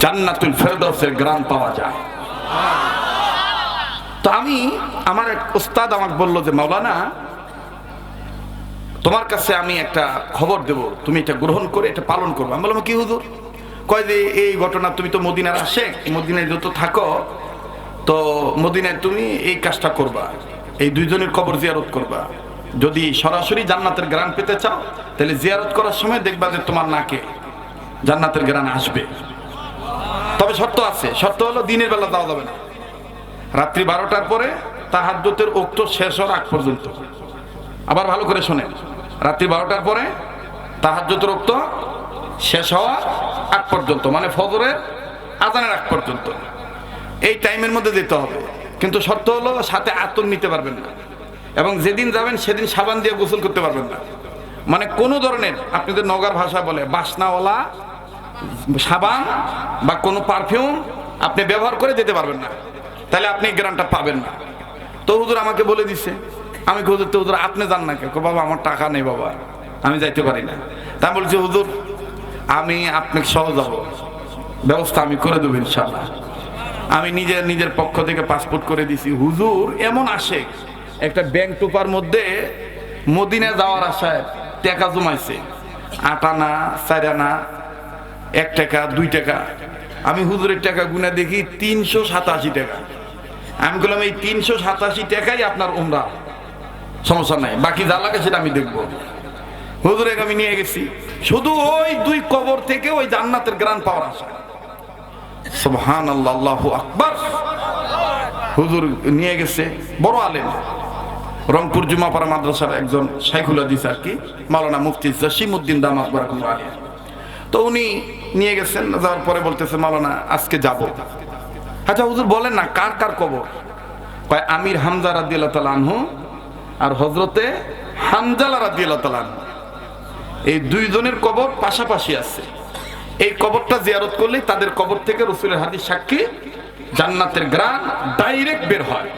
জান্নাতুল ফেরদাউসের গ্রাম পাওয়া যায়। তো আমার এক উস্তাদ আমাকে বলল যে মাওলানা, তোমার কাছে আমি একটা খবর দেব, তুমি এটা গ্রহণ করে এটা পালন করবে। আমি বললাম কি হুজুর? কয় যে এই ঘটনা, তুমি তো মদিনার আশেক, মদিনায় যত থাকো, তো মদিনায় তুমি এই কাজটা করবা, এই দুইজনের কবর জিয়ারত করবা। যদি সরাসরি জান্নাতের গ্রান পেতে চাও তাহলে জিয়ারত করার সময় দেখবা যে তোমার নাকে জান্নাতের গ্রান আসবে। তবে শর্ত আছে, শর্ত হলো দিনের বেলা যাওয়া যাবে না, রাত্রি 12টার পরে তাহাজ্জুদের ওয়াক্ত শেষ হওয়ার আগ পর্যন্ত। আবার ভালো করে শোনেন, রাত্রি 12টার পরে তাহাজ্জুদের ওয়াক্ত শেষ হওয়ার আগ পর্যন্ত, মানে ফজরের আজানের আগ পর্যন্ত, এই টাইমের মধ্যে যেতে হবে। কিন্তু শর্ত হলো সাথে আতর নিতে পারবেন না, এবং যেদিন যাবেন সেদিন সাবান দিয়ে গোসল করতে পারবেন না। মানে কোনো ধরনের, আপনাদের নগর ভাষা বলে, বাসনাওয়ালা সাবান বা কোনো পারফিউম আপনি ব্যবহার করে যেতে পারবেন না, তাহলে আপনি গ্রান্টটা পাবেন না। তো হুজুর আমাকে বলে দিচ্ছে। আমি হুজুর, তো হুজুর আপনি যান না কেন? বাবা আমার টাকা নেই বাবা, আমি যাইতে পারি না। তা আমি বলছি হুজুর আমি আপনাকে সহ যাব, ব্যবস্থা আমি করে দেবো ইনশাল্লাহ। আমি নিজের পক্ষ থেকে পাসপোর্ট করে দিছি। হুজুর এমন আসে, একটা ব্যাংক টোপার মধ্যে মদিনা যাওয়ার আশায় টাকা জমাইছে, 8 আনা 4 আনা 1 টাকা 2 টাকা। আমি হুজুরের টাকা গুনা দেখি 387 টাকা। আমি বললাম এই 387 টাকাই আপনার উমরা, সমস্যা নাই, বাকি যা লাগে সেটা আমি দেখবো। হুজুরের আমি নিয়ে গেছি শুধু ওই 2 কবর থেকে ওই জান্নাতের গ্রান পাওয়ার আশায়। সুবহানাল্লাহ, আল্লাহু আকবার। হুজুর নিয়ে গেছে, বড় আলেম, রংপুর জুমাপাড়া মাদ্রাসার একজন শাইখুল হাদিস আর কি, মাওলানা মুফতি জসিমউদ্দিন দামাত বারাকাতুহু আলাইহি। তো উনি নিয়ে গেছেন, যাওয়ার পরে বলতেছে মাওলানা আজকে যাব। আচ্ছা হুজুর বলেন না কার কার কবর? কয় আমির হামজা রাদিয়াল্লাহু তাআলা আনহু আর হযরতে হানজালা রাদিয়াল্লাহু তাআলা আনহু, এই 2 জনের কবর পাশাপাশি আছে। এই কবরটা জিয়ারত করলেই তাদের কবর থেকে রাসূলের হাদিস সাক্ষী জান্নাতের গ্রান ডাইরেক্ট বের হয়।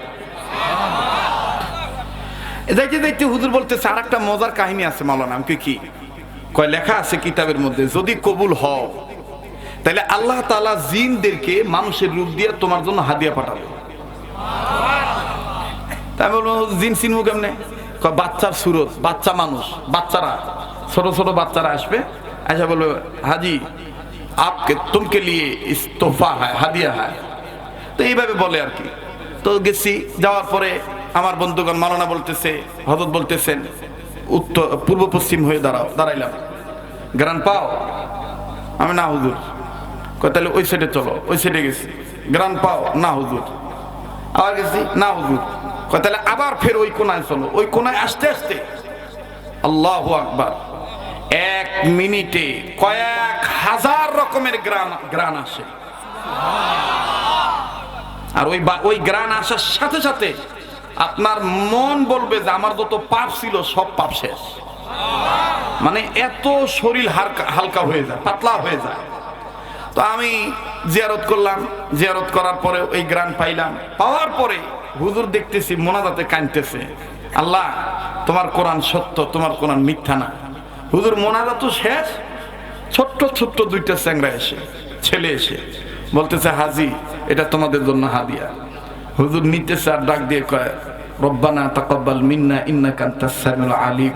যাইতে যাইতে হুজুর বলতেছে আর একটা মজার কাহিনী আছে মাওলানা। আমি কি? কয় লেখা আছে কিতাবের মধ্যে, যদি কবুল হও তাহলে আল্লাহ তাআলা জিনদেরকে মানুষের রূপ দিয়ে তোমার জন্য হাদিয়া পাঠাবে। তাই বলবো জিন চিনবো কেমনে? কয় বাচ্চার সুরত, বাচ্চা মানুষ, বাচ্চারা, ছোট ছোট বাচ্চারা আসবে, আচ্ছা বলবো হাজি আপকে তুমকে লিয়ে ইস তোহফা হয়, হাদিয়া হয়। তো এইভাবে বলে আর কি। তো গেছি, যাওয়ার পরে আমার বন্ধুগণ, মাওলানা বলতেছে, হযরত বলতেছেন উত্তর পূর্ব পশ্চিম হয়ে দাঁড়াইলাম, গ্রান পাও? আমি না হুজুর। কয় তাহলে ওই সাইডে চলো। ওই সাইডে গেছি, গ্রান পাও? না হুজুর। আবার গেছি, না হুজুর। কয় তাহলে আবার ফের ওই কোনায় চলো। ওই কোনায় আসতে আসতে আল্লাহু আকবার, 1 মিনিটে কয়েক হাজার রকমের গ্রান আসে। আর ওই গ্রান আসার সাথে সাথে আপনার মন বলবে যে আমার যত পাপ ছিল সব পাপ শেষ। মানে এত শরীর হালকা হয়ে যায়, পাতলা হয়ে যায়। তো আমি জিয়ারত করলাম, জিয়ারত করার পরে ওই গ্রান পাইলাম। পাওয়ার পরে হুজুর দেখতেছি মোনাজাতে কাঁদতেছে, আল্লাহ তোমার কোরআন সত্য, তোমার কোরআন মিথ্যা না। হুজুর মোনাজাত তো শেষ, ছোট্ট ছোট্ট 2টা চ্যাংড়া ছেলে এসে বলতেছে হাজি এটা তোমাদের জন্য হাদিয়া। হুজুর নিতেছে আর ডাক দিয়ে কয় রব্বানা তাকাব্বাল মিন্না ইন্নাকা আনতাস সামিউল আলিম,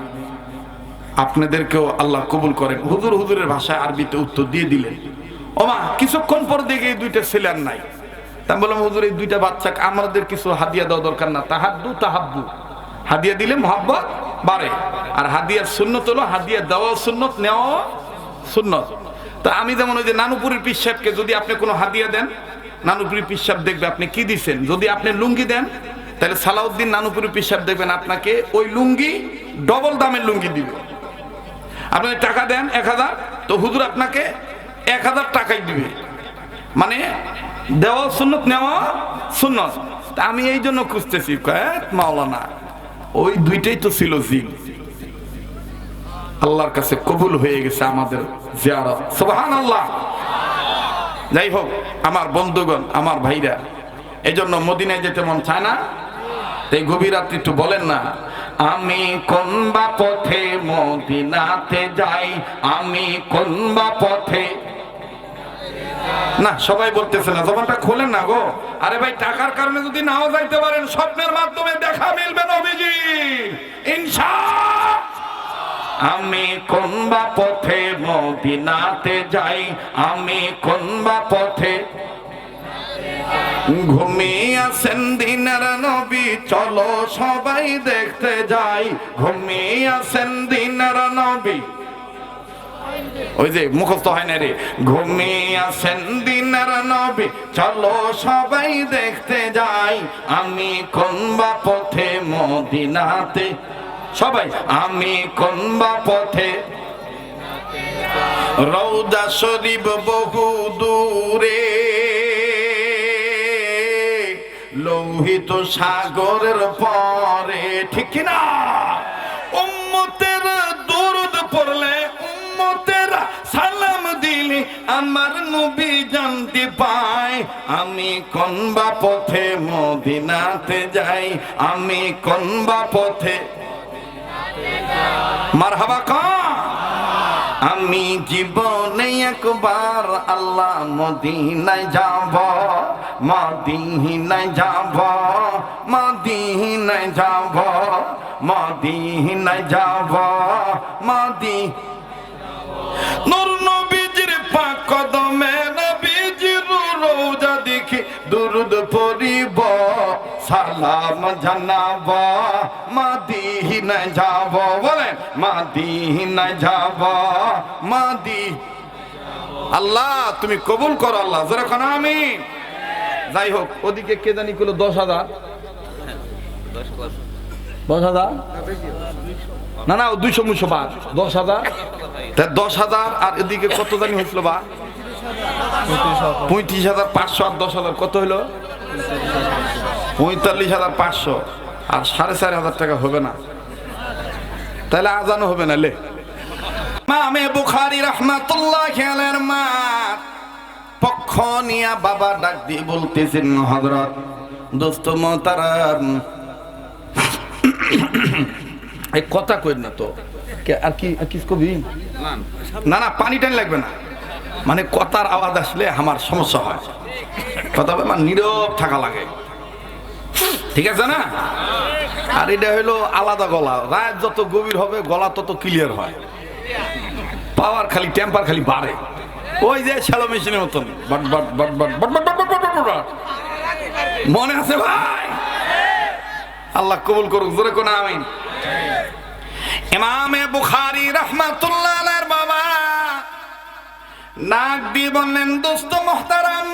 আপনাদেরকেও আল্লাহ কবুল করেন। হুজুরের ভাষায় আরবিতে উত্তর দিয়ে দিলেন। ওমা কিছুক্ষণ পর দেখে এই 2টা ছেলে আর নাই। তাই বললাম হুজুর এই 2টা বাচ্চাকে আমাদের কিছু হাদিয়া দেওয়া দরকার না? তাহাব্বু, হাদিয়া দিলে মহব্বত বাড়ে। আর হাদিয়ার সুন্নত হলো হাদিয়া দেওয়া সুন্নত, নেওয়া সুন্নত। তা আমি যেমন ওই যে নানুপুরের পীর সাহেবকে যদি আপনি কোনো হাদিয়া দেন, নানুপুরের পীর সাহেব দেখবে আপনি কি দিচ্ছেন। যদি আপনি লুঙ্গি দেন তাহলে সালাউদ্দিন নানুপুরের পীর সাহেব দেখবেন আপনাকে ওই লুঙ্গি ডবল দামের লুঙ্গি দিবে। আপনি টাকা দেন 1000, তো হুজুর আপনাকে 1000 টাকাই দিবে। মানে দেওয়া সুন্নত, নেওয়া সুন্নত। তা আমি এই জন্য খুঁজতেছি মাওলানা ওই 2টাই তো ছিল জিন, আল্লাহর কাছে কবুল হয়ে গেছে আমাদের জিয়ারত। সুবহানাল্লাহ। যাই হোক আমার বন্ধুগণ, আমার ভাইরা, এই জন্য মদিনায় যেতে মন চায় না? এই গভীর রাত্রি একটু বলেন না, আমি কোন বা পথে মদিনাতে যাই, আমি কোন বা পথে না সবাই বলতেছে না, জবানটা খোলেন না গো। আরে ভাই টাকার কারণে যদি নাও যাইতে পারেন, স্বপ্নের মাধ্যমে দেখা মিলবে নবীজি ইনশাআল্লাহ। আমি কোন বা পথে মদিনাতে যাই, আমি কোন বা পথে, ঘুমিয়ে আছেন দিনের নবী চলো সবাই দেখতে যাই, ঘুমিয়ে আছেন দিনের নবী, ওই যে মুখস্থ হয় না রে, ঘুমিয়ে আছেন দিনের নবী চলো সবাই দেখতে যাই, আমি কোন বা পথে মদিনাতে, সবাই আমি কোন বা পথে, রওজা শরীফ বহু দূরে, লোহিত সাগরের পরে, ঠিক না? উম্মতের দরুদ পড়লে, উম্মতের সালাম দিলে আমার নবী জানতে পায়, আমি কোন বা পথে মদিনাতে যাই, আমি কোন বা পথে, মারহাবা কর। আমি জীবনে একবার আল্লাহ মদিনায় যাব, মদিনায় যাব, মদিনায় যাব, মদিনায় যাব, নূর নবীজির পাক কদমে নবীজির রওজা দেখি দুরুদ পড়িব, সালাম জানাব, মদিনায় যাব, বলেন মদিনায় যাব, আল্লাহ তুমি কবুল করো আল্লাহ, যেরকম আমিন। যাই হোক, ওদিকে কে জানি কইলো 10,000, 10,000 না না 200 10,000, 10,000 আর এদিকে কত জানি হয়েছিল বা 35,500 আর 10,000 কত হইলো 45,500 আর 4,500 টাকা হবে না, তাহলে আজানও হবে না। লে ইমামে বুখারী রাহমাতুল্লাহি আলাইহির মা পক্ষ নিয়া বাবা ডাক দিয়ে বলতেছেন, হযরত দোস্ত মোহতারাম, এই কথা কইন না তো, আর কি কিছু কবি না, না পানি টানি লাগবে না, মানে কথার আওয়াজ আসলে আমার সমস্যা হয়, কথা মানে নীরব থাকা লাগে, ঠিক আছে না? আর এটা হইলো আলাদা গলা, রাত যত গভীর হবে গলা তত ক্লিয়ার হয়, পাওয়ার খালি টেম্পার খালি বাড়ে, ওই যে শ্যালো মেশিনের মতন but but but but but but but but but but. মনে আছে ভাই? আল্লাহ কবুল করুক, জোরে কোন আমিন। ইমামে বুখারী রাহমাতুল্লাহ আলাইহির বাবা নাক দিয়ে বললেন, দোস্ত মুহতারাম,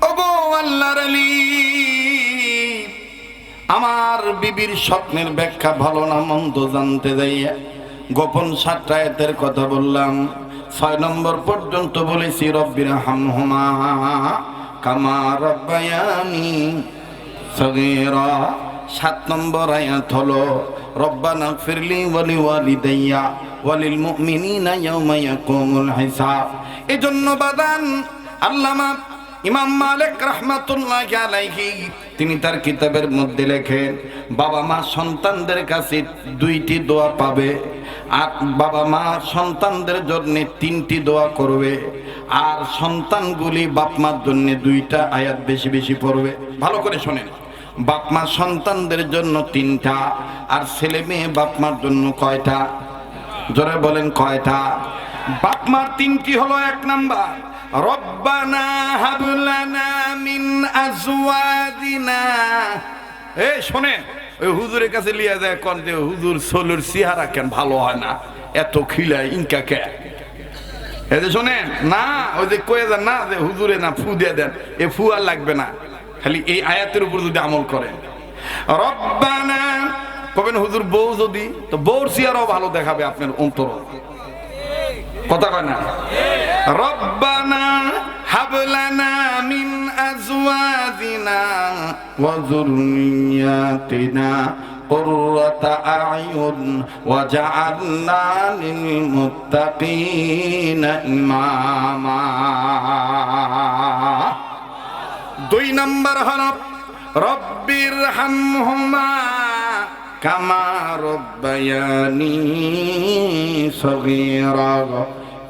ওগো আল্লাহর আলী, আমার বিবির স্বপ্নের ব্যাখ্যা ভালো না মন্দ জানতে যাইয়া গোপন 7টা আয়াতের কথা বললাম, 6 নম্বর পর্যন্ত বলেছি রব্বির হামহুমা কামা রব্বায়ানি সগীরা, 7 নম্বর আয়াত হলো রব্বানা ফিরলি ওয়ালি ওয়ালিদাইয়া ওয়ালিল মুমিনিনা ইয়াওমা ইয়াকুমুল হিসাব। এজন্য বাদান আল্লামা ইমাম মালিক রাহমাতুল্লাহি আলাইহি তিনি তার কিতাবের মধ্যে লেখেন, বাবা মা সন্তানদের কাছে 2টি দোয়া পাবে, আর বাবা মা সন্তানদের জন্য 3টি দোয়া করবে, আর সন্তানগুলি বাপ মার জন্য 2টা আয়াত বেশি বেশি পড়বে। ভালো করে শোনেন, বাপ মা সন্তানদের জন্য 3টা, আর ছেলে মেয়ে বাপ মার জন্য কয়টা? জোরে বলেন কয়টা? বাপ মার 3টি হলো, 1 নাম্বার রব্বানা হাবলানা মিন আজওয়াজিনা। এই শোনেন, ওই হুজুরের কাছে লিয়া যায় কোন যে হুজুর সোলুর চেহারা কেন ভালো হয় না, এত খিলায় ইনকা কে, এই যে শোনেন না, ওই যে কয়ে যান না যে হুজুরে না ফু দিয়ে দেন, এ ফু আর লাগবে না, খালি এই আয়াতের উপর যদি আমল করেন, রব্বানা কবেন হুজুর বউ যদি, তো বউর চেহারাও ভালো দেখাবে আপনার অন্তর, কথা কয় না? রব্বানা হাবলানা মিন আজওয়াজিনা ওয়া যুররিয়াতিনা কুররাতা আ'য়ুন ওয়াজআলনা লিল মুত্তাকিনা ইমামা। 2 নম্বর হলো রব্বির হামহুমা কামা রব্বায়ানি সগীরা।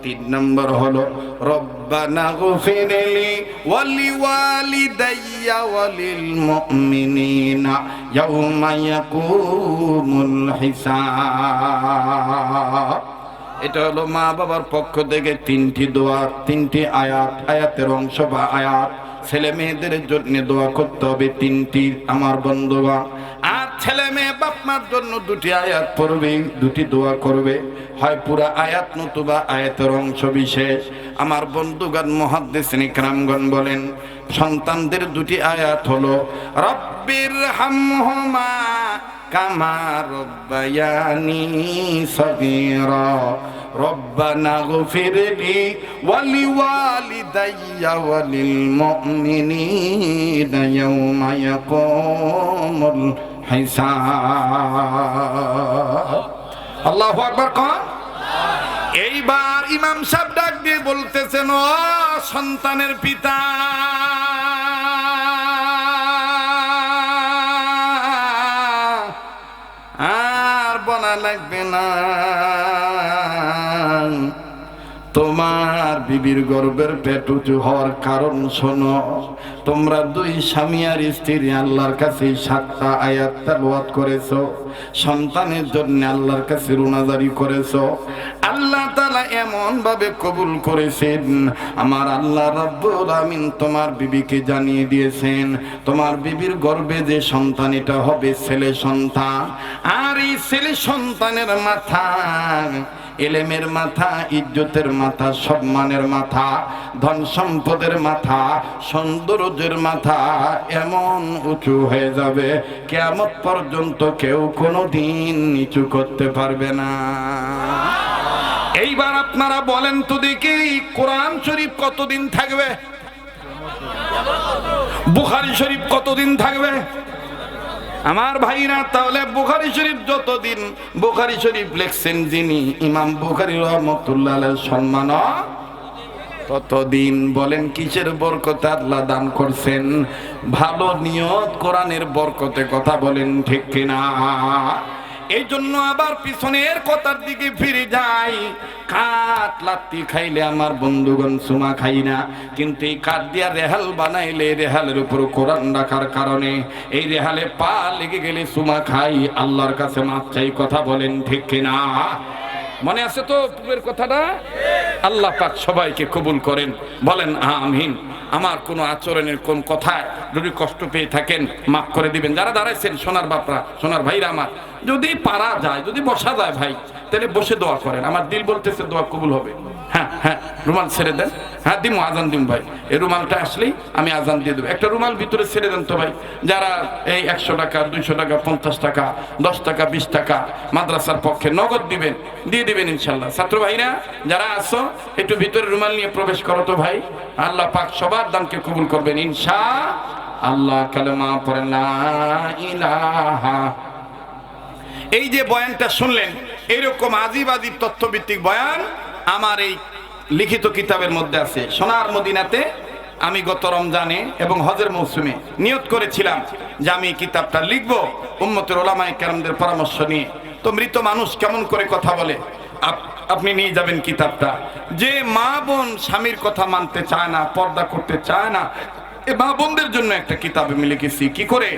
তিন নম্বর হলো রব্বানা গফিরলি ওয়ালি ওয়ালিদাইয়া ওয়ালিল মুমিনিনা ইয়াউমা ইয়াকুমুল হিসাব। এটা হলো মা বাবার পক্ষ থেকে তিনটি দোয়া, তিনটি আয়াতের অংশ বা আয়াত। ছেলে মেয়েদের জন্য দোয়া করতে হবে তিনটি আমার বন্ধুগণ, আর ছেলে মেয়ে বাপ মার জন্য দুটি আয়াত পড়বে, দুটি দোয়া করবে, হয় পুরা আয়াত নতুবা আয়াতের অংশ বিশেষ। আমার বন্ধুগণ মুহাদ্দিসিন ইকরামগণ বলেন সন্তানদের দুটি আয়াত হলো রব্বির হামহুমা কামা রব্বায়ানি সগীরা রব্বানা গফিরলি ওয়ালি ওয়ালিদাইয়া ওয়ালিল মুমিনিনা ইয়াউমা ইয়াকুমুল হিসাব। আল্লাহু আকবার কোন। এইবার ইমাম সাহেব ডাক দিয়ে বলতেছেন, ও সন্তানের পিতা, আর বলা লাগবে না, তোমার বিবির গর্ভের পেট উঁচু হওয়ার কারণ শোনো। তোমরা দুই স্বামী আর স্ত্রী আল্লাহর কাছে 7টা আয়াত তেলাওয়াত করেছো, সন্তানের জন্য আল্লাহর কাছে রুনাজারি করেছো। আল্লাহ তাআলা এমন ভাবে কবুল করেছেন, আমার আল্লাহ রাব্বুল আমিন তোমার বিবিকে জানিয়ে দিয়েছেন তোমার বিবির গর্ভে যে সন্তান এটা হবে ছেলে সন্তান। আর এই ছেলে সন্তানের মাথা এলেমের মাথা, ইজ্জতের মাথা, সম্মানের মাথা, ধন সম্পদের মাথা, সৌন্দর্যের মাথা এমন উঁচু হয়ে যাবে কিয়ামত পর্যন্ত কেউ কোনোদিন নিচু করতে পারবে না। এইবার আপনারা বলেন তো দেখি, কোরআন শরীফ কতদিন থাকবে? বুখারী শরীফ কতদিন থাকবে? আমার ভাইরা, তাহলে বুখারী শরীফ যতদিন, বুখারী শরীফ লেখছেন যিনি ইমাম বুখারী রাহমাতুল্লাহ আলাইহির সম্মান ততদিন। বলেন কিসের বরকতে আল্লাহ দান করছেন? ভালো নিয়ত, কোরআনের বরকতে। কথা বলেন ঠিক কিনা? এই জন্য আবার পিছনের কথার দিকে ফিরে যাই। কাঠ লাত্তি খাইলে আমার বন্ধুগণ সুমা খাই না, কিন্তু এই কাঠ দিয়া রেহাল বানাইলে রেহালের উপর কোরআন রাখার কারণে এই রেহালে পা লেগে গেলে সুমা খাই, আল্লাহর কাছে মাপ চাই। কথা বলেন ঠিক কিনা? মনে আছে তো পূর্বের কথাটা? আল্লাহ পাক সবাইকে কবুল করেন, বলেন আমিন। আমার কোনো আচরণের কোন কথায় যদি কষ্ট পেয়ে থাকেন মাফ করে দিবেন। যারা দাঁড়াইছেন সোনার বাপরা, সোনার ভাইরা আমার, যদি পারা যায়, যদি বসা যায় ভাই, তাহলে বসে দোয়া করেন। আমার দিল বলতেছে দোয়া কবুল হবে। হ্যাঁ হ্যাঁ, রুমাল ছেড়ে দেন। হ্যাঁ দিম, আজান দিম ভাই। এই রুমালটা আসলেই আমি আজান দিয়ে দেবো। একটা রুমাল ভিতরে ছেড়ে দেন তো ভাই। যারা এই 100 টাকা, 200 টাকা, 50 টাকা, 10 টাকা, 20 টাকা মাদ্রাসার পক্ষে নগদ দিবেন, দিয়ে দিবেন ইনশাল্লাহ। ছাত্র ভাইরা যারা আসো, একটু ভিতরে রুমাল নিয়ে প্রবেশ করো তো ভাই। আল্লাহ পাক সবার দানকে কবুল করবেন ইনশাআল্লাহ। কালেমা পড়েন লা ইলাহা। এই যে বয়ানটা শুনলেন, এরকম আজিব আজিব তথ্যভিত্তিক বয়ান আমার এই লিখিত কিতাবের মধ্যে আছে। সোনার মদিনাতে আমি গত রমজানে এবং হজের মৌসুমে নিয়ত করেছিলাম যে আমি কিতাবটা লিখব উম্মতের ওলামায়ে কেরামদের পরামর্শ নিয়ে। তো মৃত মানুষ কেমন করে কথা বলে, আপনি নিয়ে যাবেন কিতাবটা। যে মা বোন স্বামীর কথা মানতে চায় না, পর্দা করতে চায় না, এ মা বোনদের জন্য একটা কিতাব আমি লিখেছি। কি করে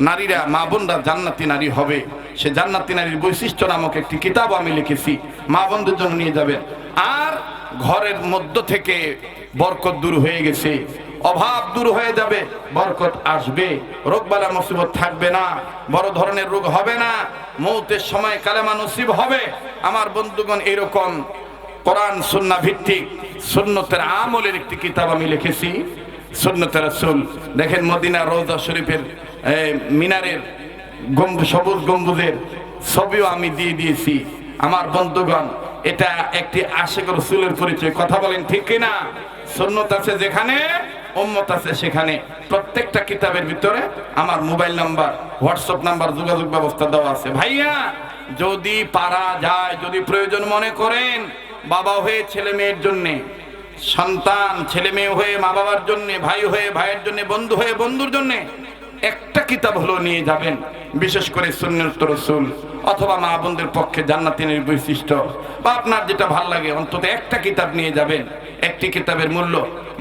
নারীরা, মা বোনরা জান্নাতি নারী হবে, সে জান্নাতি নারীর বৈশিষ্ট্য নামক একটি কিতাব আমি লিখেছি। মা বোনদের জন্য নিয়ে যাবেন। আর ঘরের মধ্য থেকে বরকত দূর হয়ে গেছে, অভাব দূর হয়ে যাবে, বরকত আসবে, রোগবালা মুসিবত থাকবে না, বড় ধরনের রোগ হবে না, মৌতের সময় কালেমা নসিব হবে। আমার বন্ধুগণ, এরকম কোরআন সুন্নাহ ভিত্তিক সুন্নতের আমলের একটি কিতাব আমি লিখেছি, সুন্নতে রাসূল। দেখেন মদিনা রওজা শরীফের মিনারের সবুজ গম্বুজের ছবিও আমি দিয়ে দিয়েছি। আমার বন্ধুগণ, এটা একটি আশিক রাসূলের পরিচয়। কথা বলেন ঠিক কিনা? সুন্নত আছে যেখানে, উম্মত আছে সেখানে। প্রত্যেকটা কিতাবের ভিতরে আমার মোবাইল নাম্বার, হোয়াটসঅ্যাপ নাম্বার, যোগাযোগ ব্যবস্থা দেওয়া আছে। ভাইয়া, যদি পারা যায়, যদি প্রয়োজন মনে করেন, বাবা হয়ে ছেলে মেয়ের জন্যে, সন্তান ছেলে মেয়ে হয়ে মা বাবার জন্য, ভাই হয়ে ভাইয়ের জন্য, বন্ধু হয়ে বন্ধুর জন্য একটা কিতাব হলো নিয়ে যাবেন। বিশেষ করে সুন্নাত রাসূল অথবা মা বোনদের পক্ষে জান্নাতের বৈশিষ্ট্য বা আপনার যেটা ভালো লাগে অন্তত একটা কিতাব নিয়ে যাবেন। একটি কিতাবের মূল্য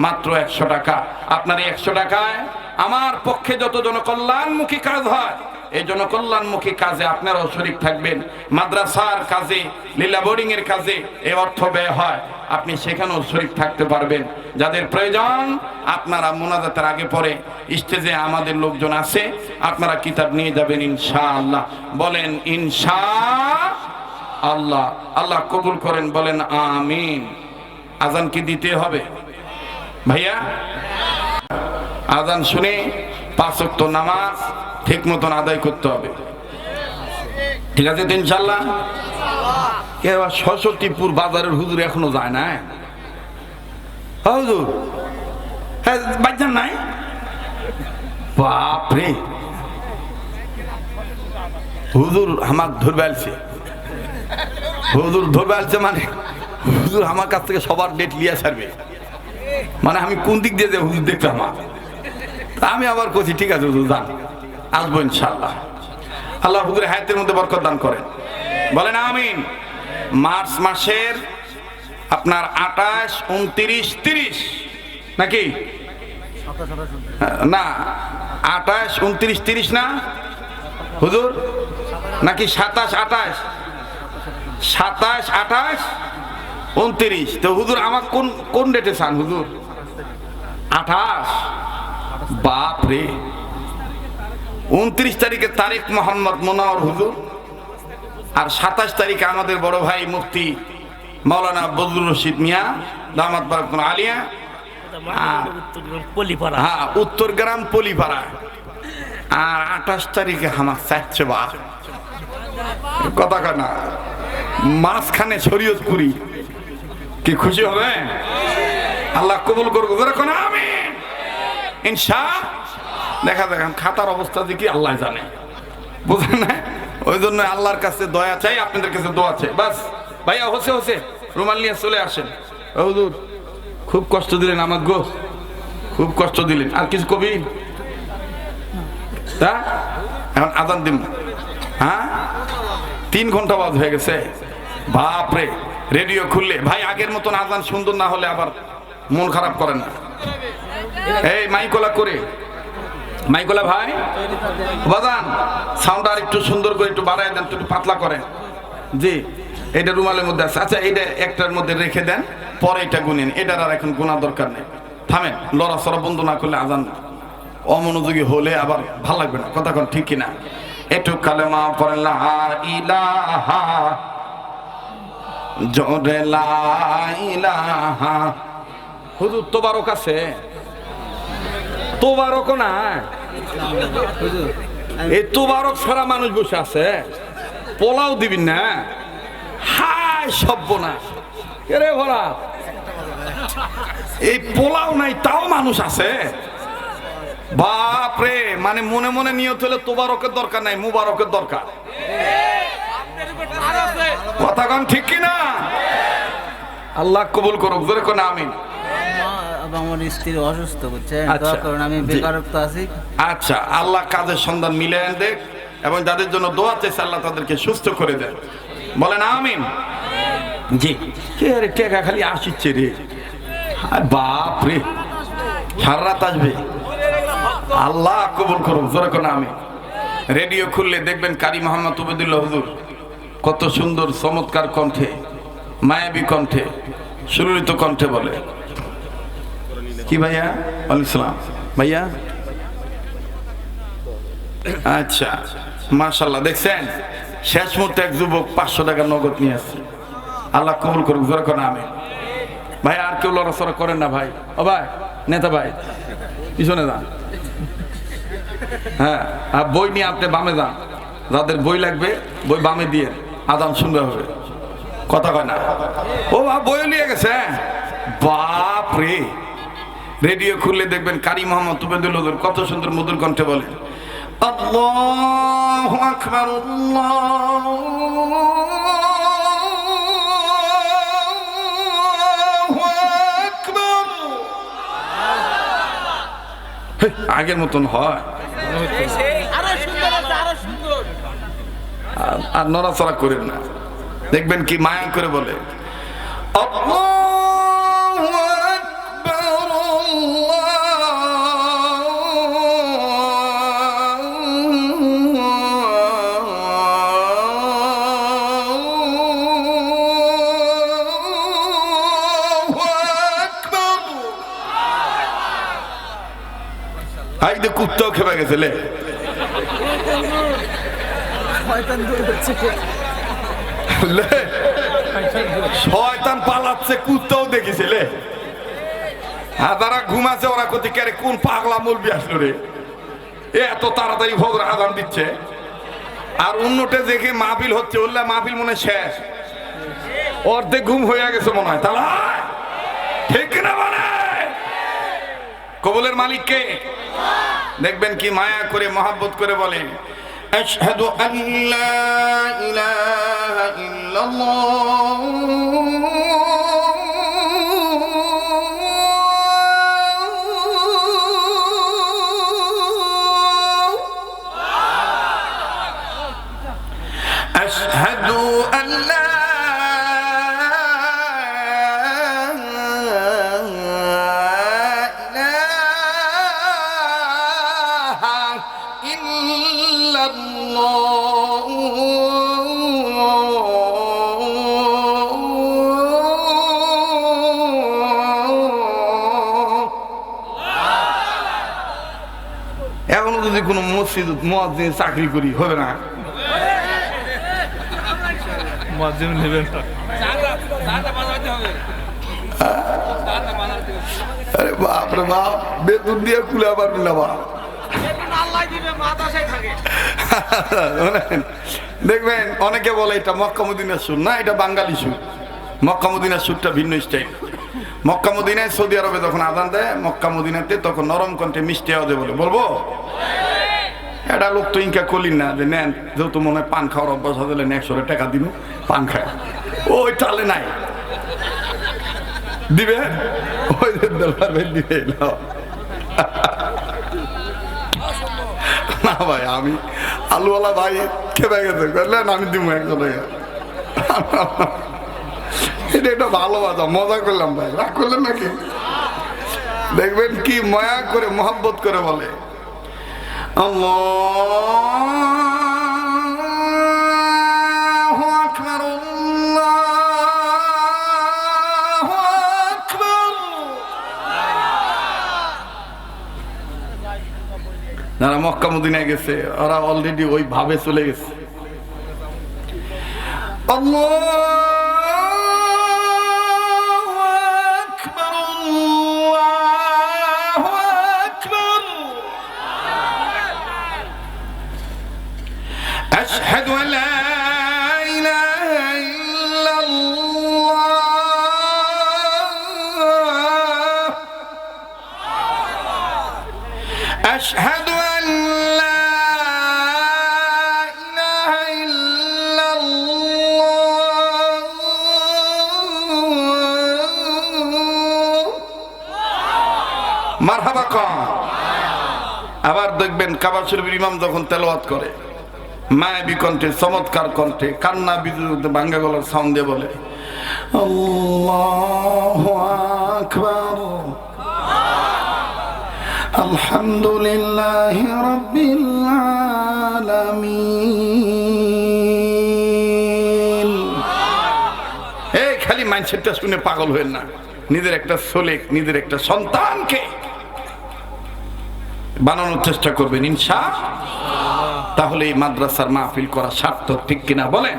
মাত্র 100 টাকা। আপনার এই 100 টাকায় আমার পক্ষে যত জনকল্যাণমুখী কাজ হয়, এই জনকল্যাণমুখী কাজে আপনারাও শরীক থাকবেন। মাদ্রাসার কাজে, লীলা বোর্ডিং এর কাজে এই অর্থ ব্যয় হয়, আপনি সেখানেও শরীক থাকতে পারবেন। যাদের প্রয়োজন আপনারা মোনাজাতের আগে পরে স্টেজে আমাদের লোকজন আছে, আপনারা কিতাব নিয়ে যাবেন ইনশাআল্লাহ। বলেন ইনশাআল্লাহ। আল্লাহ কবুল করেন, বলেন আমিন। আজান কি দিতে হবে ভাইয়া? আজান শুনে 5 ওয়াক্ত নামাজ ঠিক মতন আদায় করতে হবে, ঠিক আছে তো ইনশাআল্লাহ? সরস্বতীপুর বাজারের হুজুর এখনো যায় না? হুজুর হ্যাঁ বাইজান নাই? বাপরে, হুজুর আমার ধরবে আলছে, হুজুর ধরবে আলছে মানে হুজুর আমার কাছ থেকে সবার ডেট লিয়া ছাড়বে। মানে আমি কোন দিক দিয়ে যাই হুজুর দেখলাম, আমি আবার কইছি ঠিক আছে হুজুর যান, আসবো ইনশাআল্লাহ। আল্লাহ হুজুরের হায়াতের মধ্যে বরকত দান করেন, বলেন আমিন। মার্চ মাসের আপনার 28, 29, 30 নাকি না? 28, 29, 30 না হুজুর? নাকি 27, 28? 27, 28, 29। তো হুজুর আমার কোন কোন ডেটে চান হুজুর? 28। বাপ রে, 29 তারিখে তারেক মোহাম্মদ মোনাওয়ার হুজুর, আর 27 তারিখে আমাদের বড় ভাই মুফতি মাওলানা বদরুল রশিদ মিয়া দামাত বারাকাতুন আলিয়া, হ্যাঁ উত্তরগ্রাম পলিপাড়া। আর 28 তারিখে আমার চাচ্ছে বা কথা কানা মাঝখানে শরীয়তপুরি। কি খুশি হবে? আল্লাহ কবুল করুক, আমিন ইনশাআল্লাহ। দেখা যাক খাতার অবস্থা দেখি আল্লাহ জানে, বুঝলেন না? ওই জন্য আল্লাহর কাছে দয়া চাই, আপনাদের কাছে দোয়া চাই। বাস ভাইয়া হসে হসে রুমাল নিয়ে চলে আসেন। হুজুর খুব কষ্ট দিলেন আমার গো, খুব কষ্ট দিলেন। আর কিছু কবি তা এখন আজান দিন, হ্যাঁ 3 ঘন্টা বাদ হয়ে গেছে। বাপরে, রেডিও খুললে ভাই আগের মতন আজান সুন্দর না হলে আবার মন খারাপ করেন না। এই মাইকলা করে, মাইকলা ভাই বাজান সাউন্ড আর একটু সুন্দর করে একটু বাড়ায় দেন, একটু পাতলা করেন। জি এটা রুমালের মধ্যে আছে। আচ্ছা এটা একটার মধ্যে রেখে দেন, পরে এটা গুনেন, এটার আর এখন গোনা দরকার নেই। থামেন, লড়াচড়া বন্ধ না করলে আজান অমনোযোগী হলে আবার ভালো লাগবে না। কথা কোন ঠিক কিনা? একটু কালেমা পড়েন, লা ইলাহা জোরে লা ইলাহা। হুজুর তোবারক আছে? তোবারক না, এই তোবারক ছাড়া মানুষ বসে আছে, পোলাও দিবেন না? হায় সর্বনাশ, রে ভরা এই পোলাও নাই তাও মানুষ আছে। বাপরে, মানে মনে মনে নিয়ত হলে তোবারকের দরকার নাই, মুবারকের দরকার। কথা কন ঠিক কিনা? আল্লাহ কবুল করুক, জোরে কোন আমিন। আমার স্ত্রী অসুস্থ, বুঝছেন, কারণ আমি বেকারত্ব আছি। আচ্ছা, আল্লাহ কাজের সন্ধান মিলে দেখ, এবং যাদের জন্য দোয়া চাইছে আল্লাহ তাদেরকে সুস্থ করে দেন, বলেন আমিন। জি কে রে টেকা খালি আসিচ্ছে রে, বাপ রে সারা রাত আসবে। আল্লাহ কবুল করুক, জোরে কোন আমিন। রেডিও খুললে দেখবেন কারি মোহাম্মদ উবেদুল্লাহ হুজুর কত সুন্দর চমৎকার কণ্ঠে, মায়াবী কণ্ঠে, সুললিত কণ্ঠে বলে। কি ভাইয়া? ওয়ালাইকুম সালাম ভাইয়া। আচ্ছা মাশাআল্লাহ, দেখছেন শেষ মুহূর্তে এক যুবক 500 টাকা নগদ নিয়ে আসছে। আল্লাহ কবুল করুক, জোরে কোন আমিন। ভাই আর কেউ লড়াচড়া করেন না ভাই। ও ভাই নেতা ভাই পিছনে যান, হ্যাঁ আর বই নিয়ে আপনি বামে যান, যাদের বই লাগবে বই বামে দিয়ে আদান শুনবে হবে। কথা কয় না? ও বইও নিয়ে গেছে। বাপ রে, রেডিও খুললে দেখবেন কারি মোহাম্মদ উবেদুল হুজুর কত সুন্দর মধুর কণ্ঠে বলে, আল্লাহু আকবার আল্লাহু আকবার। আগের মতন হয়? আর নড়াচড়া করেন না, দেখবেন কি মায়া করে বলে আল্লাহু আকবার, আইদে কুত্তাও খেপে গেছে লে। শয়তান পালাচ্ছে, কুত্তাও দেখেছে লে। আর যারা ঘুমাচ্ছে ওরা কোথা কে কোন পাগলা মলবি আসলো রে, এত তাড়াতাড়ি ভোগের আদান দিচ্ছে। আর অন্যটা দেখে মাহফিল হচ্ছে, ওল্লা মাহফিল মনে শেষ, অর্ধেক ঘুম হয়ে গেছে মনে হয়। তাহলে ঠিক না মানে কবুলের মালিক কে? দেখবেন কি মায়া করে মহব্বত করে বলেন আশহাদু আল্লা ইলাহা ইল্লাল্লাহ আশহাদু আল্লা এখনো যদি কোনো মসজিদ মুয়াজ্জিন চাকরি করি হবে না, আরে বাপ রে বাপ, বেতন দিয়ে খুলে আবার মিলাবা। দেখবেন অনেকে বলে এটা মক্কা মদিনার সুর, না এটা বাঙালি সুর। মক্কা মদিনার সুরটা ভিন্ন স্টাইল। মক্কা মদিনায় সৌদি আরবে যখন আজান দেয় মক্কা মদিনাতে, তখন নরম কণ্ঠে মিষ্টি আওয়াজে বলে, বলবো এটা লোক তো ইনকা করলিন না যে নেন, যেহেতু মনে হয় পান খাওয়ার অভ্যাস হলে 100 টাকা দিব পান খায়, ওই টালে নাই দিবে, ওই দিবে না ভাই। আমি আলুওয়ালা ভাই খেপে গেছে, করলেন আমি দিব 100 টাকা। এটা একটা ভালোবাসা, মজা করলাম ভাই, রাগ করলেন নাকি? দেখবেন কি মায়া করে মহব্বত করে বলে আল্লাহু আকবার, আল্লাহু আকবার। যারা মক্কা মদিনায় গেছে ওরা অলরেডি ওই ভাবে চলে গেছে। أشهد أن لا إله إلا الله أشهد أن لا إله إلا الله মারহাবা কম। আবার দেখবেন কাবা শরীফের ইমাম যখন তেলাওয়াত করে মায়াবী কণ্ঠে, চমৎকার কণ্ঠে, কান্না বিদ্যুৎ ভাঙ্গা গলার সাউন্ড দিয়ে বলে আল্লাহু আকবার, আলহামদুলিল্লাহি রাব্বিল আলামিন। এই খালি মাইন্ডসেটটা শুনে পাগল হবেন না, নিজের একটা ছোলে, নিজের একটা সন্তানকে বানানোর চেষ্টা করবেন ইনশাআল্লাহ। তাহলে এই মাদ্রাসার মাহফিল করা সার্থক, ঠিক কিনা বলেন?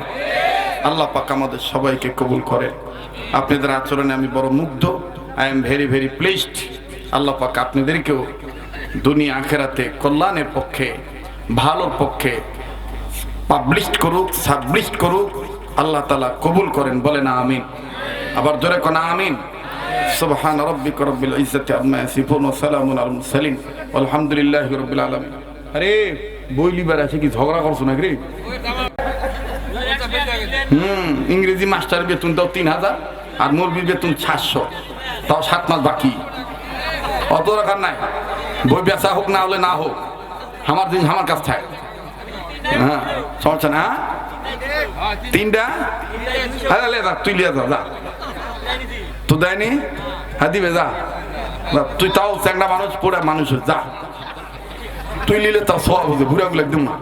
আল্লাহ পাক আমাদের সবাইকে কবুল করেন। আপনাদের আচরণে আমি বড় মুগ্ধ। I am very very pleased. আল্লাহ পাক আপনাদেরকেও দুনিয়া আখেরাতে কল্যাণের পক্ষে, ভালোর পক্ষে পাবলিশ করুক, সাবলিশ করুক। আল্লাহ তাআলা কবুল করেন, বলেন আমিন। আবার জোরে কোন আমিন। সুবহান রাব্বিকা রাব্বিল ইজ্জাতি আম্মা ইয়াসিফুন ওয়া সালামুন আলাল মুরসালিন আলহামদুলিল্লাহি রাব্বিল আলামিন। আরে বই লিবার আছে কি ঝগড়া করছো নাকি রে? ইংরেজি মাস্টার বেতন দাও 3000 আর মুরগির বেতন 700, তাও 7 মাস বাকি। অত রাখার নাই, বই বেচা হোক না হলে না হোক, আমার জিনিস আমার কাছে থাকে। হ্যাঁ সমস্যা না। তিনটা হ্যাঁ লে যা তুই লিয়ে যা তো দেয়নি হ্যাঁ দিবে যা তুই তাও চ্যাংড়া মানুষ পুরা মানুষ যা তুই নিলে তাও সব হচ্ছে ঘুরে গুলো একদম না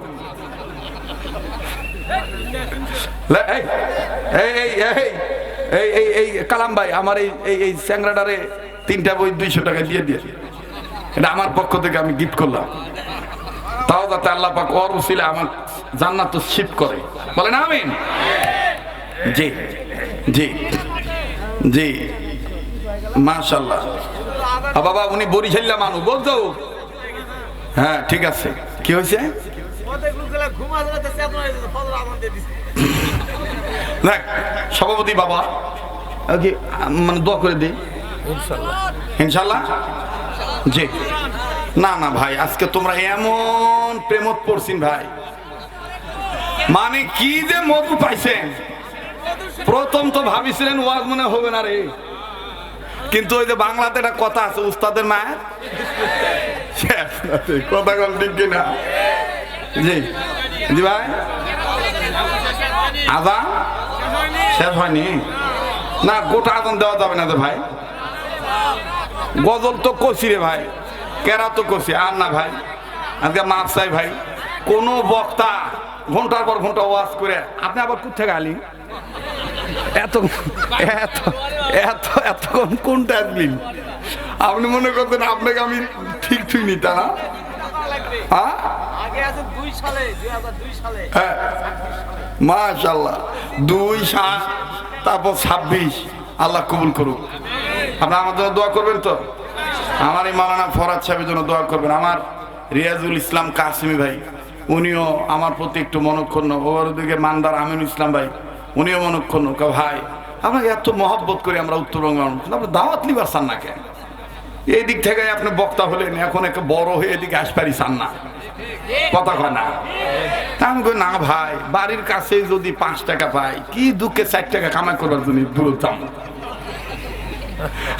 এই কালাম ভাই আমার এই চ্যাংড়াটারে 3টা বই 200 টাকা দিয়ে দিয়ে এটা আমার পক্ষ থেকে আমি গিফট করলাম তাও যাতে আল্লাহ পাক ওর উসিলা আমার জান্নাত তো শিফট করে বলেন আমিন জি জি জি মাশাআল্লাহ বাবা উনি বরিশাল্লা মানুষ বলতো হ্যাঁ ঠিক আছে কি হয়েছে দেখ সভাপতি বাবা মানে দোয়া করে দিই ইনশাল্লাহ জি না না ভাই আজকে তোমরা এমন প্রেমত পড়ছিন ভাই মানে কি যে মধু পাইছেন প্রথম তো ভাবিছিলেন ওয়াজ মনে হবে না রে কিন্তু ওই যে বাংলাতে একটা কথা আছে উস্তাদের মায়ের কথা কম ঠিক কিনা জি জি ভাই আজান শেষ হয়নি না গোটা আজান দেওয়া যাবে না তো ভাই গজল তো কষি রে ভাই কেরা তো কষি আর না ভাই আজকে মাপ চাই ভাই কোন বক্তা ঘন্টার পর ঘন্টা ওয়াজ করে আপনি আবার কোথেকে আলি এত এত এত এতক্ষণ কোনটা আসবেন আপনি মনে করতেন আপনাকে আমি ঠিক ঠিক নি তা না মাশাআল্লাহ 2 7 তারপর 26 আল্লাহ কবুল করুক আপনারা আমার জন্য দোয়া করবেন তো আমার এই মাওলানা ফরাদ সাহেবের জন্য দোয়া করবেন আমার রিয়াজুল ইসলাম কাসিমি ভাই উনিও আমার প্রতি একটু মনক্ষুণ্ণ ওর দিকে মানদার আমিনুল ইসলাম ভাই উনিও মনক্ষুণ্ণ ভাই আপনাকে এত মহব্বত করে আমরা উত্তরবঙ্গ আপনি দাওয়াত লিবার চান না কেন এই দিক থেকে আপনি বক্তা হলেন এখন একটা বড় হয়ে এদিকে আসপারি চান না কথা কয় না আমি কই না ভাই বাড়ির কাছে যদি 5 টাকা পাই কি দুঃখে 4 টাকা কামাই করার জন্য দূরে যাম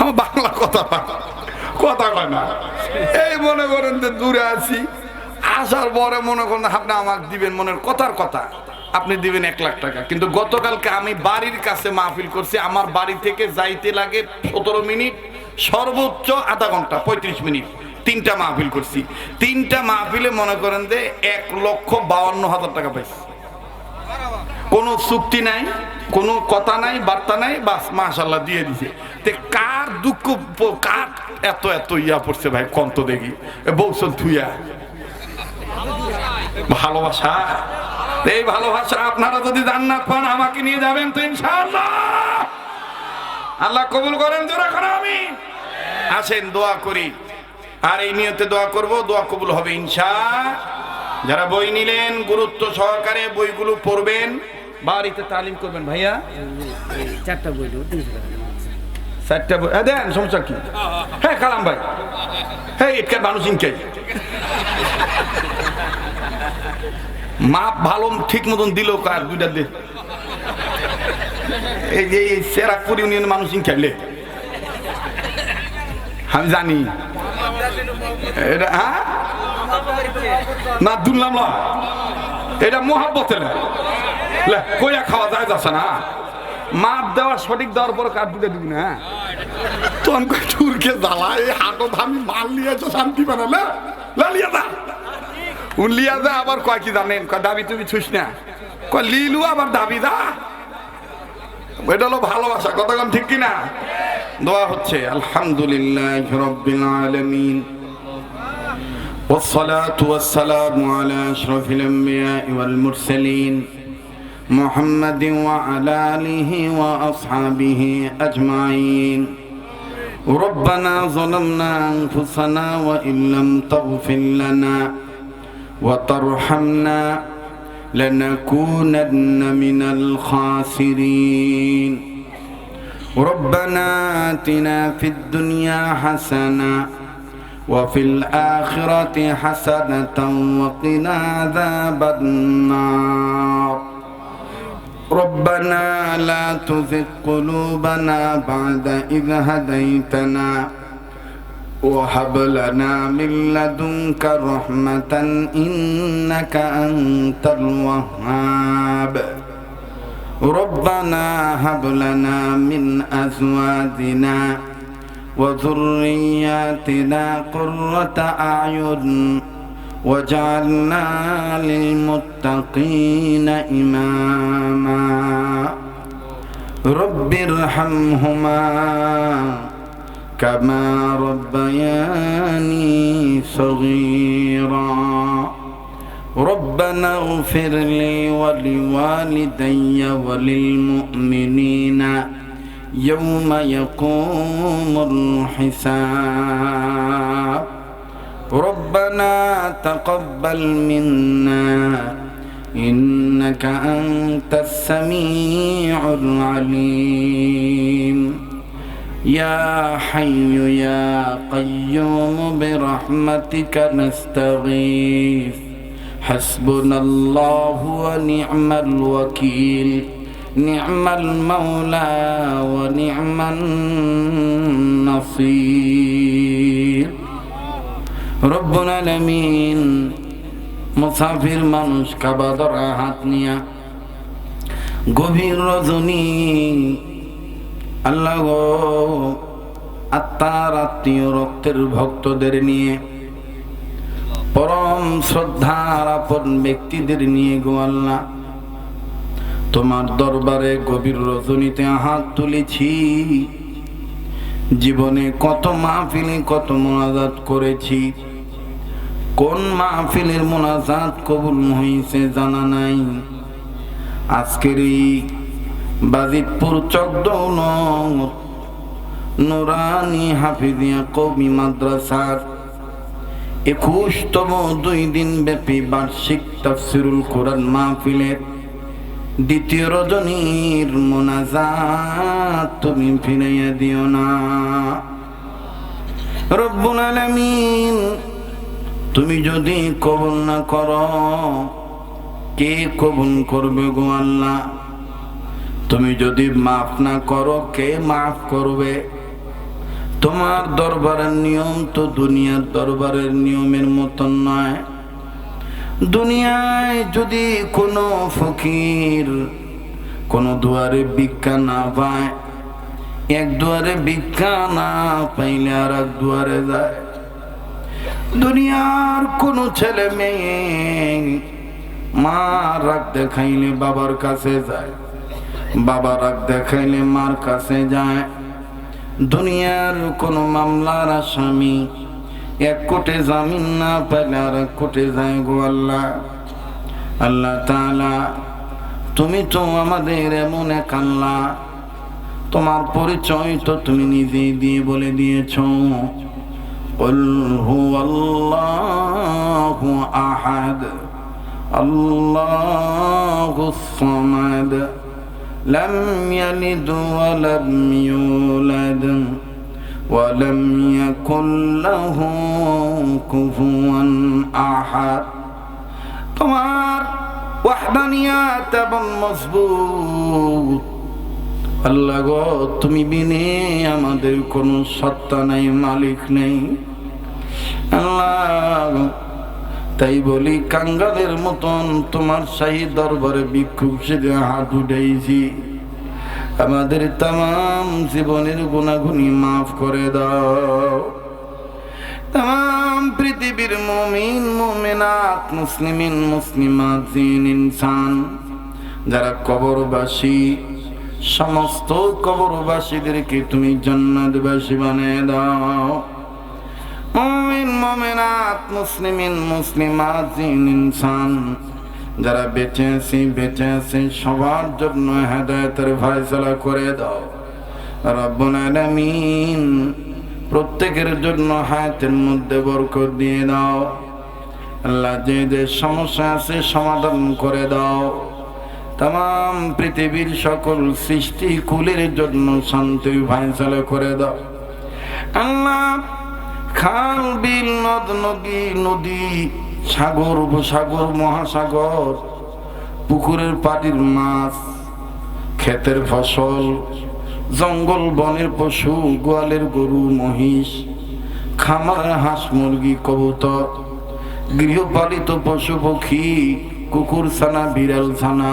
আমার বাংলা কথা কয় না এই মনে করেন যে দূরে আছি আসার পরে মনে করেন আপনি আমাকে দিবেন মনের কথার কথা আপনি দিবেন 1 লাখ টাকা কিন্তু গতকালকে আমি বাড়ির কাছে মাহফিল করছি আমার বাড়ি থেকে যাইতে লাগে 17 মিনিট সর্বোচ্চ আধা ঘন্টা 35 মিনিট 3টা মাহফিল করছি 3টা মাহফিলে মনে করেন যে 1,52,000 টাকা পাইছি কোনো চুক্তি নাই কোনো কথা নাই বার্তা নাই বাস মাশাআল্লাহ দিয়ে দিছে তে কার দুঃখ কার এত এত ইয়া পড়ছে ভাই কন্ত দেখি বৌসল থুইয়া ভালোবাসা এই ভালোবাসা আপনারা যদি জান্নাত পান আমাকে নিয়ে যাবেন তো ইনশাআল্লাহ আল্লাহ কবুল করেন জোরে করে আমিন আসেন দোয়া করি আর এই নিয়তে দোয়া করব দোয়া কবুল হবে ইনশাআল্লাহ যারা বই নিলেন গুরুত্ব সহকারে বইগুলো পড়বেন বাড়িতে তালিম করবেন ভাইয়া 4টা বই 4টা বই দেন সমস্যা কি হ্যাঁ কালাম ভাই হ্যাঁ এটা মানুষ ইনকে মাপ ভালো ঠিক মতন দিল কার 2টা দে এই যে সেরাকপুর ইউনিয়ন মানুষ ইনখাইলে আমি জানি এটা হ্যাঁ না দুললাম না এটা মহাব্বতে কইয়া খাওয়া যায় যাচ্ছে না মাপ দেওয়া সঠিক দেওয়ার পর কার 2টা দিবি না তখন কই টুরকে জ্বালায় হাটো আমি মাল নিয়েছো শান্তি বানালে লালিয়া দা উলিয়া দা আবার কয় কি জানেন কয় দাবি তুমি ছুস না কয় লিলু আবার দাবি দা এটা হলো ভালোবাসা কতক্ষণ ঠিক কিনা দোয়া হচ্ছে আলহামদুলিল্লাহ রাব্বিল আলামিন والصلاة والسلام على أشرف الأنبياء والمرسلين محمد وعلى آله وأصحابه أجمعين ربنا ظلمنا أنفسنا وإن لم تغفر لنا وترحمنا لنكونن من الخاسرين ربنا آتنا في الدنيا حسنة وفي الآخرة حسنة وقنا عذاب النار ربنا لا تزغ قلوبنا بعد إذ هديتنا وهب لنا من لدنك رحمة إنك أنت الوهاب ربنا هب لنا من أزواجنا وذرياتنا قرة أعين واجعلنا للمتقين إماما رب ارحمهما كما ربياني صغيرا ربنا اغفر لي ولوالدي وللمؤمنين يوم يقوم الحساب ربنا تقبل منا إنك أنت السميع العليم يا حي يا قيوم برحمتك نستغيث حسبنا الله ونعم الوكيل نعم المولى ونعم النصير رب العالمين মুসাফির মানুষ কাবাদর হাত নিয়া গভীর রজনী আল্লাহ গো আত্মার আত্মীয় রক্তের ভক্তদের নিয়ে পরম শ্রদ্ধার আপন ব্যক্তিদের নিয়ে গো আল্লাহ তোমার দরবারে গভীর রজনীতে হাত তুলেছি জীবনে কত মাহফিলে কত মোনাজাত করেছি কোন মাহফিলের মোনাজাত কবুল হয়েছে জানা নাই আজকের এই বাজিতপুর চকদৌলত নুরানি হাফিজিয়া কওমি মাদ্রাসার 21তম 2 দিন ব্যাপী বার্ষিক তাফসীরুল কোরআন মাহফিলের দ্বিতীয় রজনীর মোনাজাত তুমি ফিরাইয়া দিও না রব্বুল আলামিন তুমি যদি কবুল না করো কে কবুল করবে গো আল্লাহ তুমি যদি মাফ না করো কে মাফ করবে তোমার দরবারের নিয়ম তো দুনিয়ার দরবারের নিয়মের মতন নয় দুনিয়ায় যদি কোনো ফকির কোনো দুয়ারে ভিক্ষা না পায় এক দুয়ারে ভিক্ষা না পাইলে আর এক দুয়ারে যায় দুনিয়ার কোনো ছেলে মেয়ে মা রাগ দেখাইলে বাবার কাছে যায় বাবা রাগ দেখাইলে মার কাছে যায় দুনিয়ার কোনো মামলার আসামি 1 কোটি জামিন না পেলে আর 1 কোটি যায় গো আল্লাহ আল্লাহ তাআলা তুমি তো আমাদের এমন এক আল্লাহ তোমার পরিচয় তো তুমি নিজেই দিয়ে বলে দিয়েছো قل هو الله أحد الله الصمد لم يلد ولم يولد ولم يكن له كفوا أحد তোমার ওয়াহদানিয়াত এবং মজবুত আল্লাহ গো তুমি বিনে আমাদের কোনো সত্তা নাই মালিক নেই আল্লাহ তাই বলি কাঙ্গালের মতন তোমার শাহী দরবারে ভিক্ষুক সেজে হাত উঠাইছি আমাদের तमाम জীবনের গুনাহগুনি মাফ করে দাও तमाम পৃথিবীর মুমিন মুমিনাত মুসলিমিন মুসলিমাত জিন ইনসান যারা কবরবাসী সমস্ত কবরবাসীদেরকে তুমি জান্নাতবাসী বানিয়ে দাও মুমিন মুমিনাত মুসলিমিন মুসলিমাত জিন ইনসান যারা বেঁচে আছে সবার জন্য হেদায়েতের ফয়সালা করে দাও রব্বুল আলামিন প্রত্যেকের জন্য হায়াতের মধ্যে বরকত দিয়ে দাও আল্লাহ যে সমস্যা আছে সমাধান করে দাও तमाम পৃথিবীর সকল সৃষ্টি কুলের জন্য শান্তির ফয়সালা করে দাও আল্লাহ খাল বিল নদ নদী সাগর উপসাগর মহাসাগর পুকুরের পানির মাছ ক্ষেতের ফসল জঙ্গল বনের পশু গোয়ালের গরু মহিষ খামারের হাঁস মুরগি কবুতর গৃহপালিত পশু পক্ষী কুকুর ছানা বিড়াল ছানা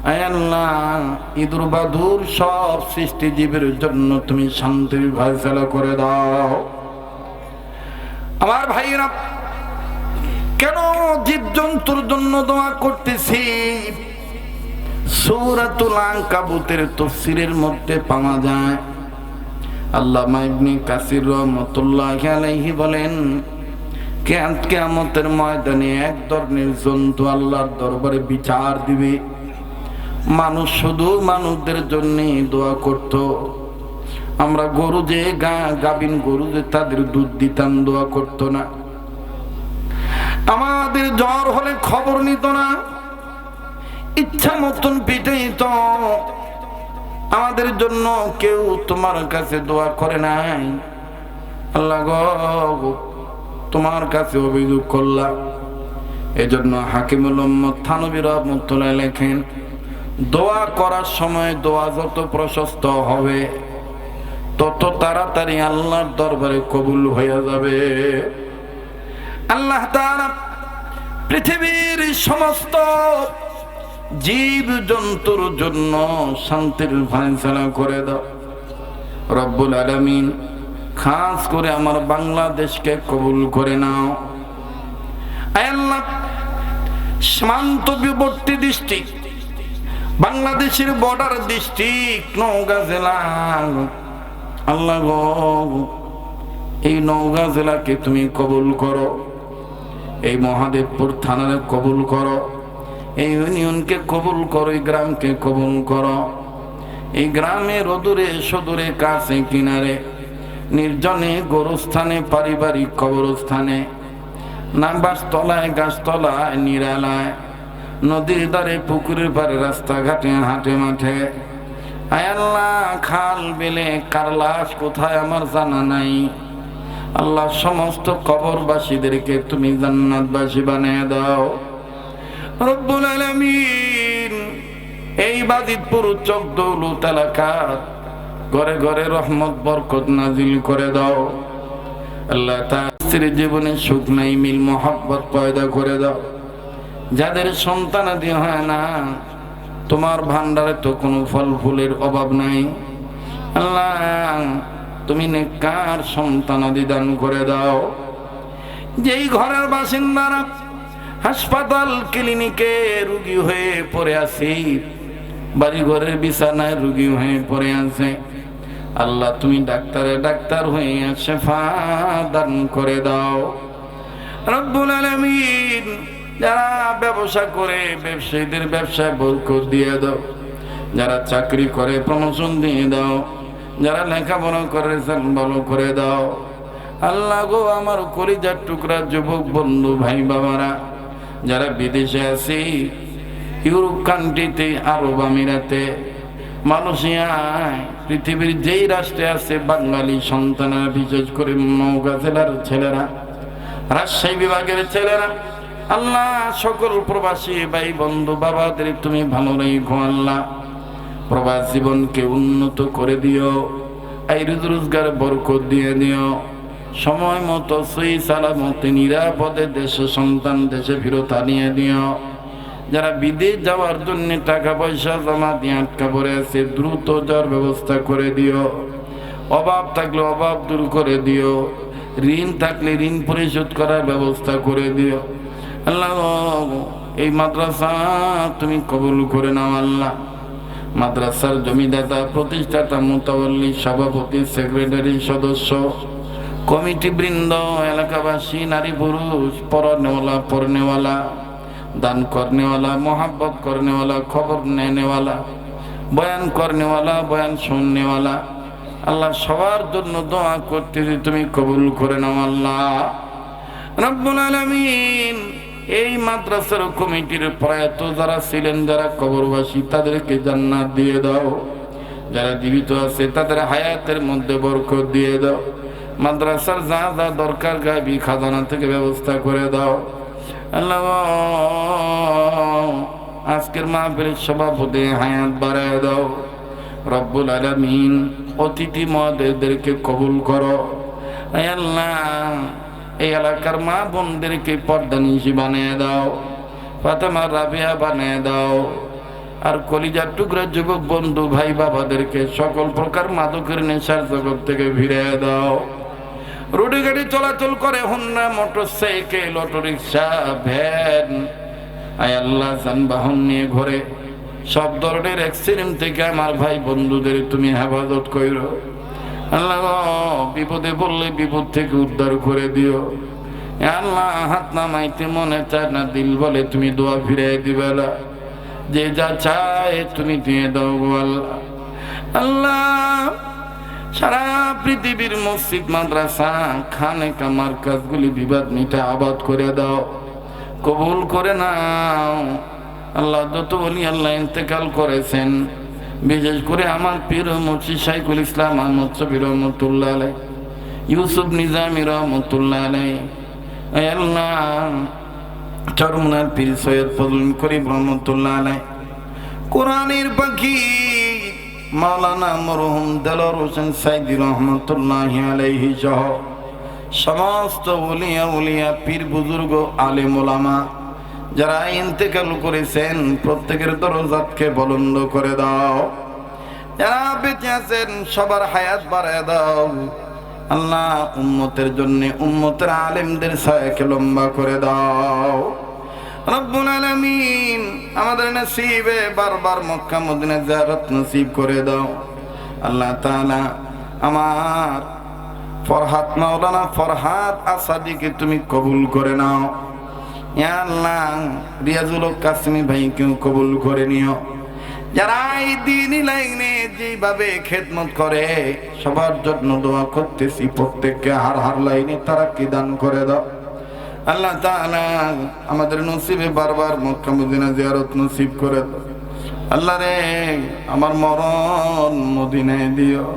আয় আল্লাহ, ইঁদুর বাদুর সব সৃষ্টিজীবের জন্য তুমি শান্তির ফয়সালা করে দাও। আমার ভাইরা, কেন জীবজন্তুর জন্য দোয়া করতেছি? সূরাতুল আনকাবুতের তাফসীরের মধ্যে পাওয়া যায়, আল্লামা ইবনে কাসির রাহমাতুল্লাহি আলাইহি বলেন, কিয়ামতের ময়দানে এক ধরনের জন্তু আল্লাহর দরবারে বিচার দিবে। মানুষ শুধু মানুষদের জন্য দোয়া করত। আমরা গরু যে গাভিন গরু যে তাদের দুধ দিতাম, দোয়া করতো না। আমাদের জ্বর হলে খবর নিত না, ইচ্ছা মতন পিটাইত। আমাদের জন্য কেউ তোমার কাছে দোয়া করে নাই। আল্লাহ গো, তোমার কাছে অভিযোগ করলাম। এজন্য হাকিমুল উম্মত থানভী রাহমাতুল্লাহ লেখেন, দোয়া করার সময় দোয়া যত প্রশস্ত হবে তত তাড়াতাড়ি আল্লাহর দরবারে কবুল হয়ে যাবে। আল্লাহ তাআলা পৃথিবীর সমস্ত জীব জন্তুর জন্য শান্তির ফয়সালা করে দাও রব্বুল আলামিন। খাস করে আমার বাংলাদেশকে কবুল করে নাও। আয় আল্লাহ, সীমান্তবর্তী ডিস্ট্রিক্ট, বাংলাদেশের বর্ডার ডিস্ট্রিক্ট নওগাঁ জেলা, আল্লাহ গো, এই নওগাঁ জেলাকে তুমি কবুল করো। এই মহাদেবপুর থানারে কবুল করো। এই ইউনিয়নকে কবুল করো। এই গ্রামকে কবুল করো। এই গ্রামের অদূরে সদূরে কাছে কিনারে নির্জনে গোরস্থানে পারিবারিক কবরস্থানে নামবাসতলায় গাছতলায় নিরালায় নদীর ধারে পুকুরের পারে রাস্তাঘাটে হাটে মাঠে, আয় আল্লাহ, খাল বিলে কার লাশ কোথায় আমার জানা নাই। আল্লাহ, সমস্ত কবরবাসীদেরকে তুমি জান্নাতবাসী বানিয়ে দাও রব্বুল আলামিন। এই বাজিতপুর চকদৌলত এলাকার ঘরে ঘরে রহমত বরকত নাজিল করে দাও আল্লাহ। তার জীবনে সুখ নাই, মিল মোহাব্বত পয়দা করে দাও। যাদের সন্তানাদি হয় না, তোমার ভান্ডারে তো কোনো ফল ফুলের অভাব নাই। আল্লাহ, তুমি নেককার সন্তানাদি দান করে দাও। যেই ঘরের বাসিন্দারা হাসপাতাল ক্লিনিকে রোগী হয়ে পড়ে আছে, বাড়ি ঘরের বিছানায় রোগী হয়ে পড়ে আছে, আল্লাহ তুমি ডাক্তার হয়ে শেফা দান করে দাও রব্বুল আলামিন। যারা ব্যবসা করে ব্যবসায়ীদের ব্যবসায় বরকত দিয়ে দাও। যারা চাকরি করে প্রমোশন দিয়ে দাও। যারা লেখাপড়া করে রেজাল্ট ভালো করে দাও আল্লাহ গো। আমার কলিজার টুকরা যুবক বন্ধু ভাই বাবারা যারা বিদেশে আছে, ইউরোপ কান্ট্রিতে, আরব আমিরাতে, মালয়েশিয়ায়, পৃথিবীর যেই রাষ্ট্রে আছে বাঙালি সন্তানেরা, বিশেষ করে নওগাঁ জেলার ছেলেরা, রাজশাহী বিভাগের ছেলেরা, আল্লাহ সকল প্রবাসী ভাই বন্ধু বাবাদের তুমি ভালো রেখো আল্লাহ। প্রবাস জীবনকে উন্নত করে দিও। এই রোজগার বরকত দিয়ে দিও। সময় মতো সই সালামতে নিরাপদে দেশে সন্তান দেশে ফেরত আনিয়ে দিও। যারা বিদেশ যাওয়ার জন্য টাকা পয়সা জমা দিয়ে আটকা পড়ে আছে, দ্রুত যাওয়ার ব্যবস্থা করে দিও। অভাব থাকলে অভাব দূর করে দিও। ঋণ থাকলে ঋণ পরিশোধ করার ব্যবস্থা করে দিও আল্লাহ। এই মাদ্রাসা তুমি কবুল করে নাও আল্লাহ। মাদ্রাসার জমিদাতা, প্রতিষ্ঠাতা, মুতাওয়াল্লি, সভাপতি, সেক্রেটারি, সদস্য, কমিটি বৃন্দ, এলাকাবাসী, নারী পুরুষ, পড়ানেওয়ালা পড়নেওয়ালা, দান করনেওয়ালা, মোহাব্বত করনেওয়ালা, খবর নেনেওয়ালা, বয়ান করনেওয়ালা, বয়ান শুননেওয়ালা, আল্লাহ সবার জন্য দোয়া করতেছি, তুমি কবুল করে নাও আল্লাহ রব্বুল আলামিন। এই মাদ্রাসার কমিটির প্রয়াত যারা ছিলেন, যারা কবরবাসী, তাদেরকে জান্নাত দিয়ে দাও। যারা জীবিত আছে তাদের হায়াতের মধ্যে বরকত দিয়ে দাও। মাদ্রাসার যা যা দরকার গায়বী খাজানা থেকে ব্যবস্থা করে দাও আল্লাহ। আজকের মাহফিলের সভাপতি হায়াত বাড়ায় দাও রব্বুল আলামিন। অতিথি মহোদয়দেরকে কবুল করো আল্লাহ। এই এলাকার মা বোনদেরকে পর্দানিশী বানিয়ে দাও, ফাতেমা রাবিয়া বানিয়ে দাও। আর কলিজার টুকরা যুবক বন্ধু ভাই বাবাদেরকে সকল প্রকার মাদকের নেশার জগৎ থেকে ফিরিয়ে দাও। রোডে গাড়ি চলাচল করে হোন্ডা, মোটরসাইকেল, অটোরিকশা, ভ্যান, আয় আল্লাহ যানবাহন নিয়ে ঘরে সব ধরনের অ্যাক্সিডেন্ট থেকে আমার ভাই বন্ধুদের তুমি হেফাজত কইরো। আল্লাহ বিপদে পড়লে বিপদ থেকে উদ্ধার করে দিও। আল্লাহ হাত নামাইতে মনে চায় না, দিল বলে তুমি দোয়া ফিরিয়ে দিবে না। যে যা চায় তুমি দিয়ে দাও গো আল্লাহ। আল্লাহ সারা পৃথিবীর মসজিদ, মাদ্রাসা, খানেকা, মারকাজগুলি বিবাদ মিটা আবাদ করে দাও, কবুল করে নাও। আল্লাহ যত বলি আল্লাহ ইন্তেকাল করেছেন, বিশেষ করে আমার পীর মুর্শিদ শাইখুল ইসলাম আহমদ শফি রহমতুল্লাহ আলাইহি, ইউসুফ নিজামী রহমতুল্লাহ আলাইহি, আল্লাহ চরমনার পীর সৈয়দ ফজলুল করিম রহমতুল্লাহ আলাইহি, কোরআনের পাখি মাওলানা মরহুম দেলোয়ার হোসেন সাইদি রহমতুল্লাহি আলাইহি সহ সমস্ত ওলিয়া উলিয়া পীর বুজুর্গ আলেম ওলামা যারা ইন্তেকাল করেছেন প্রত্যেকের দরজাতকে বুলন্দ করে দাও। যারা বেঁচে আছেন সবার হায়াত বাড়ায় দাও। আল্লাহ উম্মতের জন্য উম্মতের আলেমদের ছায়াকে লম্বা করে দাও। রব্বুল আলামিন আমাদের নসিবে বারবার মক্কা মদিনা জিয়ারত নসিব করে দাও। আল্লাহ তাআলা আমার ফরহাদ মাওলানা ফরহাদ আসাদিকে তুমি কবুল করে নাও। ইয়া আল্লাহ রিয়াজুল কাসমি ভাইকেও কবুল করে নিও। যারা এই দ্বীনি লাইনে যেভাবে খেদমত করে সবার জন্য দোয়া করতেছি, প্রত্যেককে হার হার লাইনে তারাক্কি দান করে দাও। আল্লাহ তাআলা আমাদের নসিবে বারবার মক্কা মদিনা জিয়ারত নসিব করে দাও। আল্লাহ রে আমার মরণ মদিনায় দিও।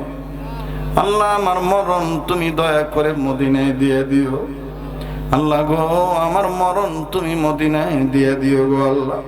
আল্লাহ আমার মরণ তুমি দয়া করে মদিনায় দিয়ে দিও। আল্লাহ গো আমার মরণ তুমি মদিনায় দিয়ে দিও গো আল্লাহ।